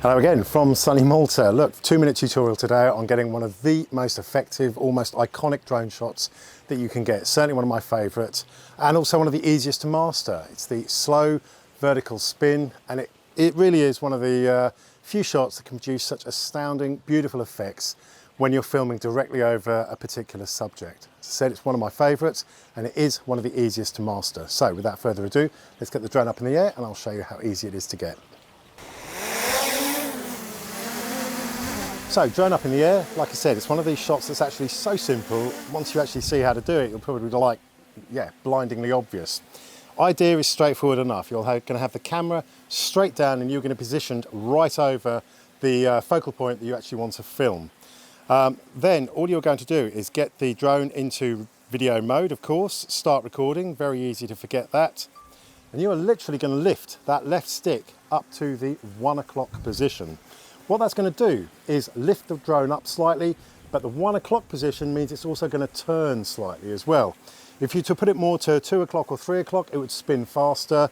Hello again from sunny Malta. Look, 2-minute tutorial today on getting one of the most effective, almost iconic drone shots that you can get. Certainly one of my favourites, and also one of the easiest to master. It's the slow vertical spin, and it really is one of the few shots that can produce such astounding, beautiful effects when you're filming directly over a particular subject. As I said, it's one of my favourites, and it is one of the easiest to master. So without further ado, let's get the drone up in the air and I'll show you how easy it is to get. So, drone up in the air, like I said, it's one of these shots that's actually so simple. Once you actually see how to do it, you'll probably be like, yeah, blindingly obvious. Idea is straightforward enough. You're going to have the camera straight down and you're going to be positioned right over the focal point that you actually want to film. Then all you're going to do is get the drone into video mode, of course, start recording, very easy to forget that. And you are literally going to lift that left stick up to the 1 o'clock position. What that's going to do is lift the drone up slightly, but the 1 o'clock position means it's also going to turn slightly as well. If you were to put it more to 2 o'clock or 3 o'clock, it would spin faster.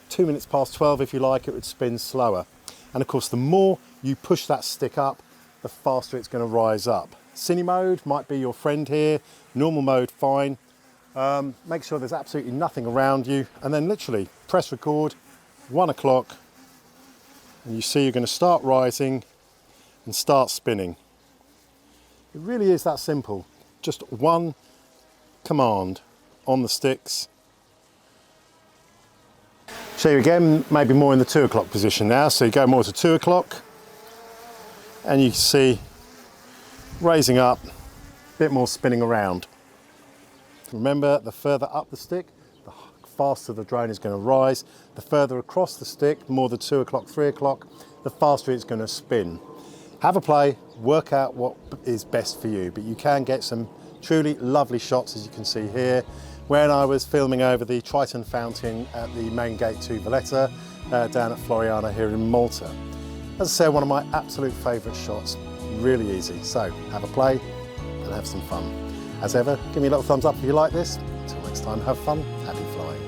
2 minutes past 12, if you like, it would spin slower. And of course, the more you push that stick up, the faster it's going to rise up. Cine mode might be your friend here. Normal mode, fine. Make sure there's absolutely nothing around you, and then literally press record, 1 o'clock. And you see you're going to start rising and start spinning. It really is that simple. Just one command on the sticks. Show you again, maybe more in the 2 o'clock position now. So you go more to 2 o'clock and you can see raising up, a bit more spinning around. Remember, the further up the stick, the faster the drone is going to rise. The further across the stick, more than 2 o'clock, 3 o'clock, the faster it's going to spin. Have a play, work out what is best for you, but you can get some truly lovely shots, as you can see here. When I was filming over the Triton fountain at the main gate to Valletta, down at Floriana here in Malta. As I said, one of my absolute favourite shots, really easy. So have a play and have some fun. As ever, give me a little thumbs up if you like this. Until next time, have fun, happy flying.